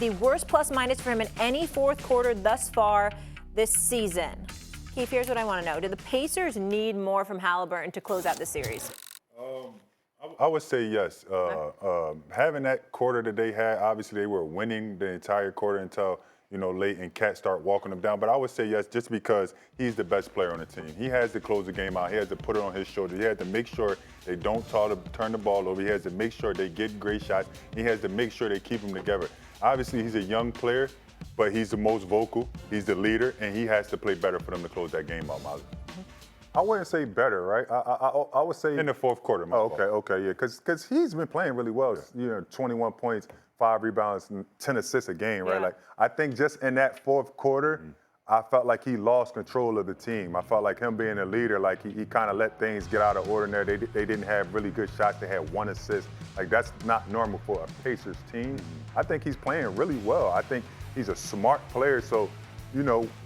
the worst plus-minus for him in any fourth quarter thus far this season. Keith, here's what I want to know. Do the Pacers need more from Haliburton to close out the series? I would say yes. Having that quarter that they had, obviously they were winning the entire quarter until, late and Cat start walking them down. But I would say yes just because he's the best player on the team. He has to close the game out. He has to put it on his shoulders. He has to make sure they don't turn the ball over. He has to make sure they get great shots. He has to make sure they keep them together. Obviously, he's a young player, but he's the most vocal. He's the leader, and he has to play better for them to close that game out, Molly. I wouldn't say better, right? I would say in the fourth quarter. Okay, yeah, because he's been playing really well. 21 points, 5 rebounds, and 10 assists a game, right? Yeah. Like I think just in that fourth quarter, I felt like he lost control of the team. I felt like him being a leader, like he kind of let things get out of order there. They didn't have really good shots. They had 1 assist. Like that's not normal for a Pacers team. I think he's playing really well. I think he's a smart player. So,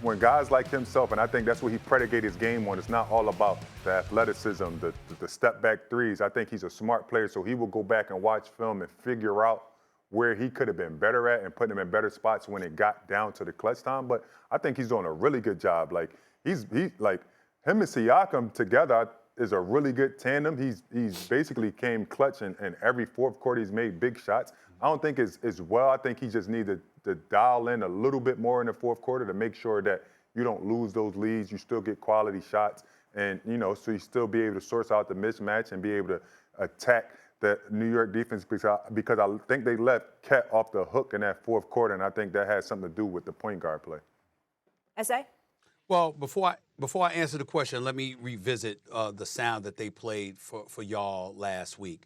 when guys like himself, and I think that's what he predicated his game on, it's not all about the athleticism, the step-back threes. I think he's a smart player, so he will go back and watch film and figure out where he could have been better at and put him in better spots when it got down to the clutch time. But I think he's doing a really good job. Like, he like him and Siakam together is a really good tandem. He's basically came clutch in every fourth quarter. He's made big shots. I don't think it's well. I think he just needed to dial in a little bit more in the fourth quarter to make sure that you don't lose those leads. You still get quality shots, and so you still be able to source out the mismatch and be able to attack the New York defense because I think they left Cat off the hook in that fourth quarter, and I think that has something to do with the point guard play. S.A.? Well, before I answer the question, let me revisit the sound that they played for y'all last week.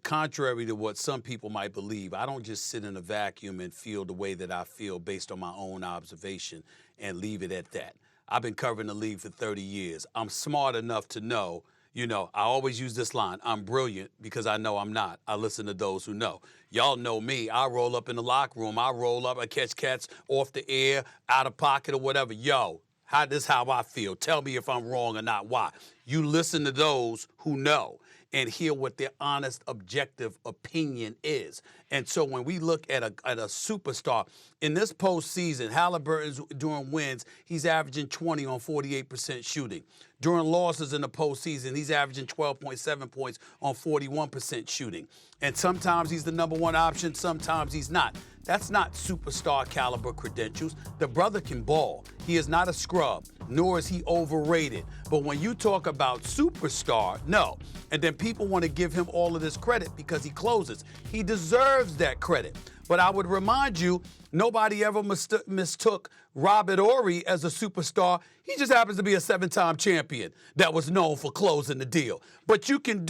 Contrary to what some people might believe, I don't just sit in a vacuum and feel the way that I feel based on my own observation and leave it at that. I've been covering the league for 30 years. I'm smart enough to know, I always use this line, I'm brilliant because I know I'm not. I listen to those who know. Y'all know me. I roll up in the locker room. I roll up, I catch cats off the air, out of pocket or whatever. This is how I feel. Tell me if I'm wrong or not. Why? You listen to those who know and hear what their honest, objective opinion is. And so when we look at a superstar, in this postseason, Haliburton's during wins, he's averaging 20 on 48% shooting. During losses in the postseason, he's averaging 12.7 points on 41% shooting. And sometimes he's the number one option, sometimes he's not. That's not superstar caliber credentials. The brother can ball. He is not a scrub, nor is he overrated. But when you talk about superstar, no. And then people want to give him all of this credit because he closes. He deserves that credit. But I would remind you, nobody ever mistook Robert Horry as a superstar. He just happens to be a 7-time champion that was known for closing the deal. But you can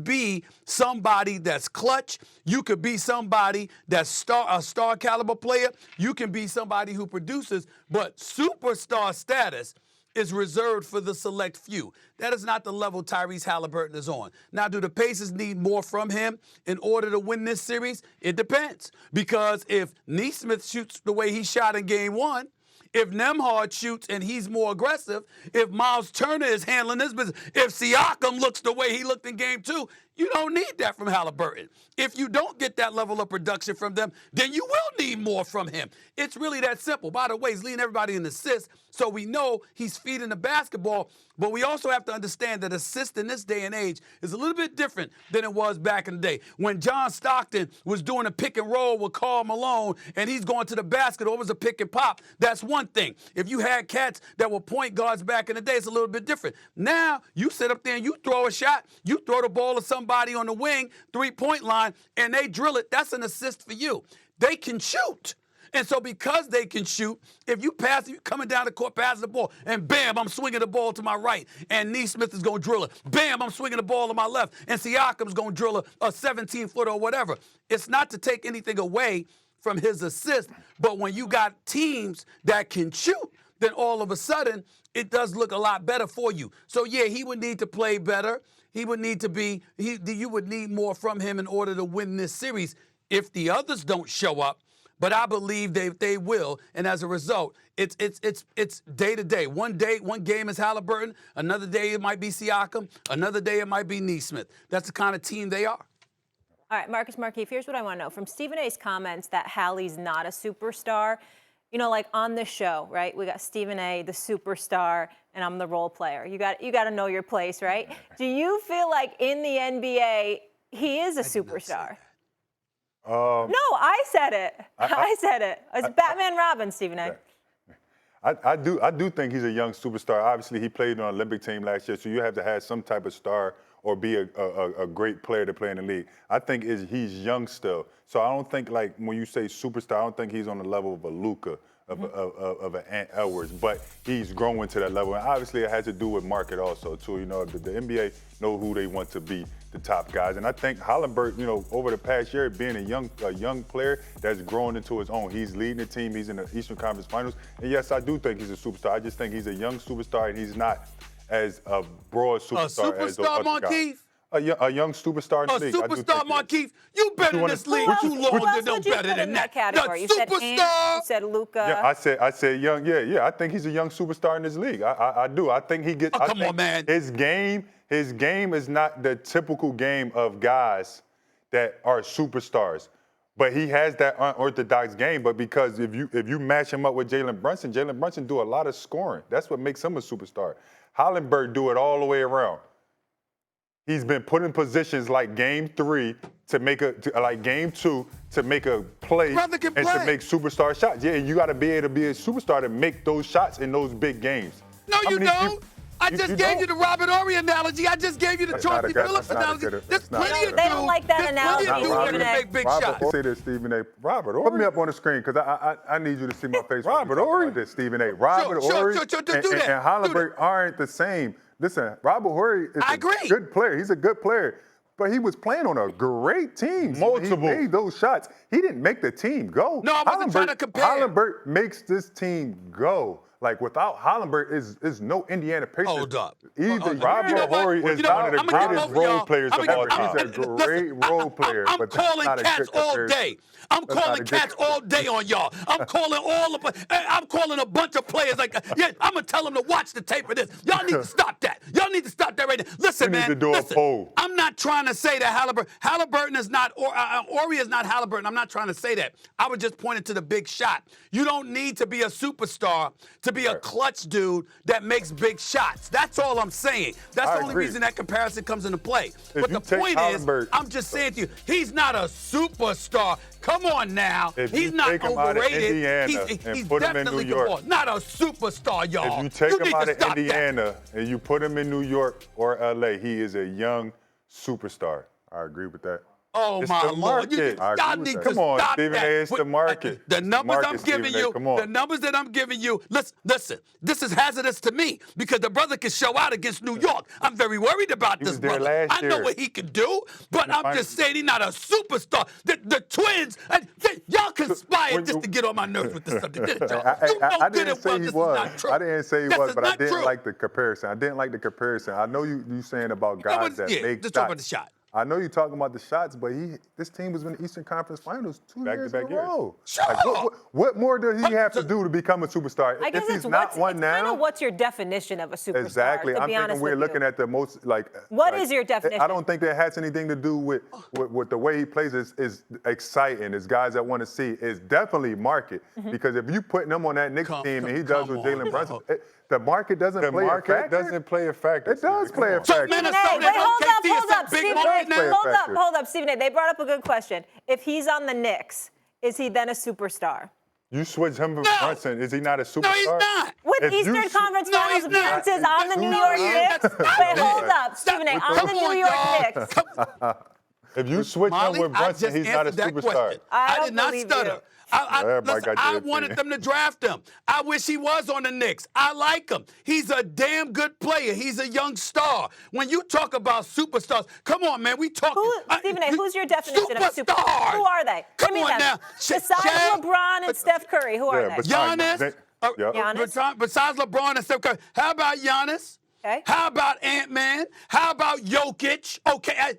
be somebody that's clutch. You could be somebody that's a star caliber player. You can be somebody who produces. But superstar status is reserved for the select few. That is not the level Tyrese Haliburton is on. Now, do the Pacers need more from him in order to win this series? It depends. Because if Nesmith shoots the way he shot in Game 1, if Nembhard shoots and he's more aggressive, if Miles Turner is handling this business, if Siakam looks the way he looked in Game 2, you don't need that from Haliburton. If you don't get that level of production from them, then you will need more from him. It's really that simple. By the way, he's leading everybody in assists, so we know he's feeding the basketball, but we also have to understand that assists in this day and age is a little bit different than it was back in the day. When John Stockton was doing a pick and roll with Karl Malone and he's going to the basket, or it was a pick and pop, that's one thing. If you had cats that were point guards back in the day, it's a little bit different. Now, you sit up there and you throw a shot, you throw the ball to somebody on the wing, 3-point line, and they drill it, that's an assist for you. They can shoot. And so because they can shoot, if you coming down the court, passing the ball, and bam, I'm swinging the ball to my right, and Nesmith is going to drill it. Bam, I'm swinging the ball to my left, and Siakam's going to drill a 17-footer or whatever. It's not to take anything away from his assist, but when you got teams that can shoot, then all of a sudden, it does look a lot better for you. So, yeah, he would need to play better. He would need to be, you would need more from him in order to win this series if the others don't show up. But I believe they will, and as a result, it's day to day. One game is Haliburton, another day it might be Siakam, another day it might be Nesmith. That's the kind of team they are. All right, Markieff, here's what I want to know. From Stephen A's comments that Hallie's not a superstar, you know, like on this show, right? We got Stephen A, the superstar, and I'm the role player. You got to know your place, right? Do you feel like in the NBA he is a superstar? No, I said it. I said it. It's Batman Robin, Stephen A. I do think he's a young superstar. Obviously, he played on an Olympic team last year, so you have to have some type of star or be a great player to play in the league. I think he's young still. So I don't think, like, when you say superstar, I don't think he's on the level of a Luka, of an Ant Edwards, but he's growing to that level. And obviously, it has to do with market also, too. You know, the NBA know who they want to be the top guys. And I think Haliburton, you know, over the past year, being a young player that's grown into his own. He's leading the team. He's in the Eastern Conference Finals. And yes, I do think he's a superstar. I just think he's a young superstar, and he's not as a broad superstar as the other guys. A young superstar in the league. A superstar, Markieff. You've been in this league too long to know better than that. Category? You said Ant, you said Luka. Yeah, I said young. Yeah. I think he's a young superstar in this league. I do. I think he gets. Come on, man. His game is not the typical game of guys that are superstars. But he has that unorthodox game. But because if you match him up with Jalen Brunson do a lot of scoring. That's what makes him a superstar. Haliburton do it all the way around. He's been put in positions like Game 3 to make like Game 2 to make a play and to make superstar shots. Yeah, and you got to be able to be a superstar to make those shots in those big games. No, you don't. I just gave you the Robert Horry analogy. I just gave you the Chauncey Billups analogy. There's plenty of They don't like that analogy, Stephen A. Make big shots. Say this, Stephen A. Robert Horry. Put me up on the screen because I need you to see my face. Robert Horry. This, Stephen A. Robert Horry and Haliburton aren't the same. Listen, Robert Horry is a good player. He's a good player. But he was playing on a great team. Multiple. He made those shots. He didn't make the team go. No, I wasn't trying to compare. Haliburton makes this team go. Like, without Haliburton, is no Indiana Pacers. Hold up. Robert Horry is one of the greatest role players of all time. He's a great role player. I'm calling cats all day. I'm calling cats all day on y'all. I'm calling I'm calling a bunch of players like, yeah, I'm going to tell them to watch the tape of this. Y'all need to stop that. Y'all need to stop that right now. Listen, man. You need to do a poll. I'm not trying to say that Haliburton is not, Horry is not Haliburton. I'm not trying to say that. I was just pointing to the big shot. You don't need to be a superstar to be a clutch dude that makes big shots. That's all I'm saying. That's the only reason that comparison comes into play. But the point is, I'm just saying to you, he's not a superstar. Come on now. He's not overrated. He's definitely not a superstar, y'all. If you take him out of Indiana and you put him in New York or LA, he is a young superstar. I agree with that. Oh, it's my the Lord. Y'all need to Come on, stop Stephen that. A. It's the market. The numbers I'm giving Stephen you, A. Come on. the numbers that I'm giving you, listen, this is hazardous to me because the brother can show out against New York. I'm very worried about this brother. I know what he can do, but I'm just saying he's not a superstar. The Twins, y'all conspired just to get on my nerves with this subject, didn't y'all? I didn't say he was. I didn't say he was, but I didn't like the comparison. I know you saying about guys that make just talk about the shot. I know you're talking about the shots, but this team was in the Eastern Conference Finals two years in a row. Sure. Like, what more does he have to do to become a superstar? I guess if he's not one now, kind of what's your definition of a superstar? Exactly. I'm thinking we're looking at the most What is your definition? I don't think that has anything to do with the way he plays. Is exciting. It's guys that want to see. It's definitely market because if you put him on that Knicks team and he does with Jalen Brunson. The market doesn't play a factor. It doesn't play a factor. It does play a So factor. Minnesota, Hold up, Stephen A. They brought up a good question. If he's on the Knicks, is he then a superstar? You switch him with Brunson. Is he not a superstar? No, he's not. With Eastern Conference Finals appearances on the New York Knicks? Wait, hold up, Stephen A. On the New York Knicks. If you switch him with Brunson, he's not a superstar. I did not stutter. I wanted them to draft him. I wish he was on the Knicks. I like him. He's a damn good player. He's a young star. When you talk about superstars, come on, man. We talk. Stephen A., who's your definition of a superstar? Who are they? Come on now. Besides LeBron and Steph Curry, who are they? Giannis. Giannis. Besides LeBron and Steph Curry, how about Giannis? Okay. How about Ant-Man? How about Jokic? Okay,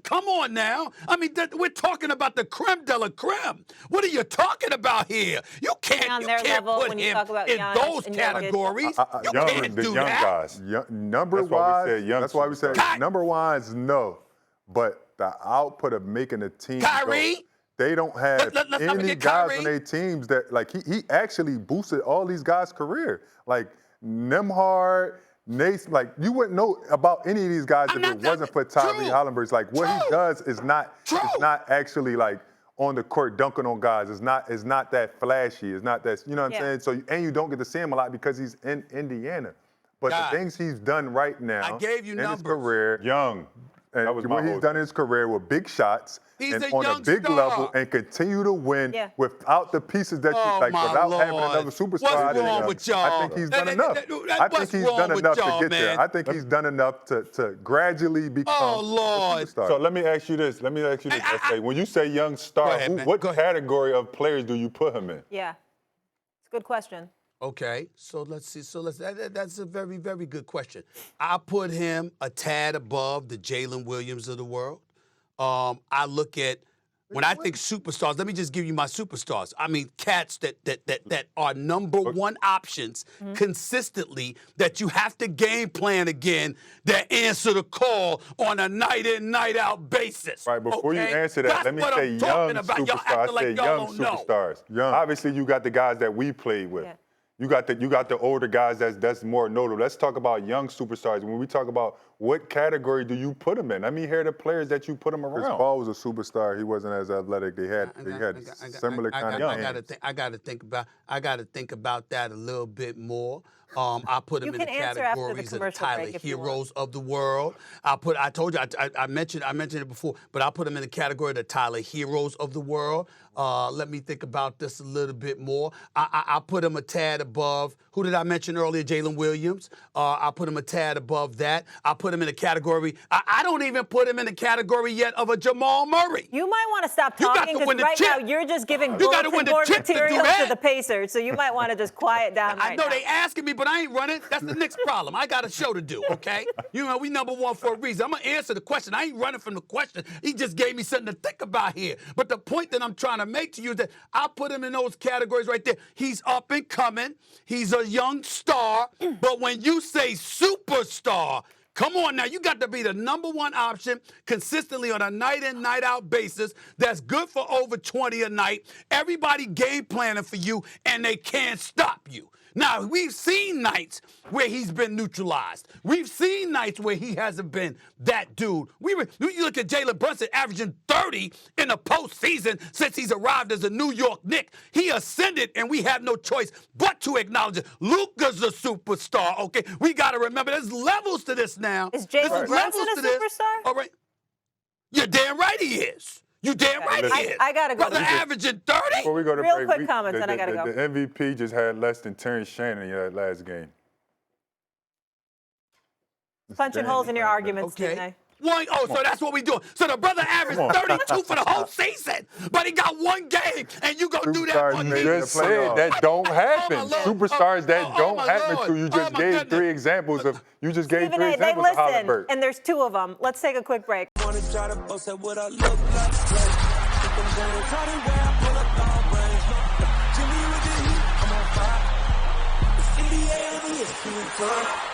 come on now. I mean, we're talking about the creme de la creme. What are you talking about here? You can't put him in those categories. You can't do that. Number-wise, that's why we said number-wise, no. But the output of making a team Kyrie? go. They don't have Let's not any forget guys Kyrie. on their teams that, like, he actually boosted all these guys' career. Like, Nembhard, Nace, like, you wouldn't know about any of these guys if it wasn't for Tyrese Haliburton. Like, what he does is not actually, like, on the court dunking on guys. It's not that flashy. It's not that, you know what I'm saying? So, and you don't get to see him a lot because he's in Indiana. But the things he's done right now I gave you in numbers. his career, Young. and That was what my he's done in his career with big shots He's and a on a young big star. level and continue to win without the pieces that you like, my without having Lord. another superstar. What's wrong with y'all? I think he's done enough. I think he's wrong done with enough to y'all, get there. man? I think he's done enough to gradually become Lord. a superstar. So let me ask you this. SA. When you say young star, what category of players do you put him in? Yeah, it's a good question. Okay, so let's see. That's a very, very good question. I put him a tad above the Jalen Williams of the world. I look at, when I think superstars, let me just give you my superstars. I mean, cats that are number one options consistently, that you have to game plan again, that answer the call on a night in, night out basis. Right, before you answer that, let me say young superstars. I said young superstars. Young. Obviously, you got the guys that we played with. Yeah. You got the older guys that's more notable. Let's talk about young superstars. When we talk about what category do you put them in? Let me hear the players that you put them around. Chris Paul was a superstar. He wasn't as athletic. They had similar kind of I got to think about that a little bit more. I put him in the categories of the Tyler Heroes of the world. I told you, I mentioned it before, but I put him in the category of the Tyler Heroes of the world. Let me think about this a little bit more. I put him a tad above. Who did I mention earlier? Jalen Williams. I put him a tad above that. I put him in a category. I don't even put him in the category yet of a Jamal Murray. You might want to stop talking because right now you're just giving bulletin board material to the Pacers, so you might want to just quiet down right now. I know they asking me, but I ain't running. That's the Knicks' problem. I got a show to do, okay? You know, we number one for a reason. I'm going to answer the question. I ain't running from the question. He just gave me something to think about here. But the point that I'm trying to make to you is that I put him in those categories right there. He's up and coming. He's a young star. But when you say superstar, come on now, you got to be the number one option consistently on a night in, night out basis that's good for over 20 a night. Everybody game planning for you, and they can't stop you. Now, we've seen nights where he's been neutralized. We've seen nights where he hasn't been that dude. You look at Jalen Brunson averaging 30 in the postseason since he's arrived as a New York Knick. He ascended, and we have no choice but to acknowledge it. Luka's a superstar, okay? We got to remember there's levels to this now. Is Jalen Brunson a superstar? All right. You're damn right he is. You damn right he is. I gotta go. Brother averaging 30. Before we go to Real break, quick comments, then I gotta go. The MVP just had less than Terrence Shannon in that last game. Punching holes in your arguments, Stephen A. So that's what we doing. So the brother averaged 32 for the whole season, but he got one game, and you gonna do that for me? You just said that don't happen. Superstars that don't happen to you. Just gave three examples of. You just gave three examples of Haliburton. And there's two of them. Let's take a quick break. I'm on fire. It's 88 over here.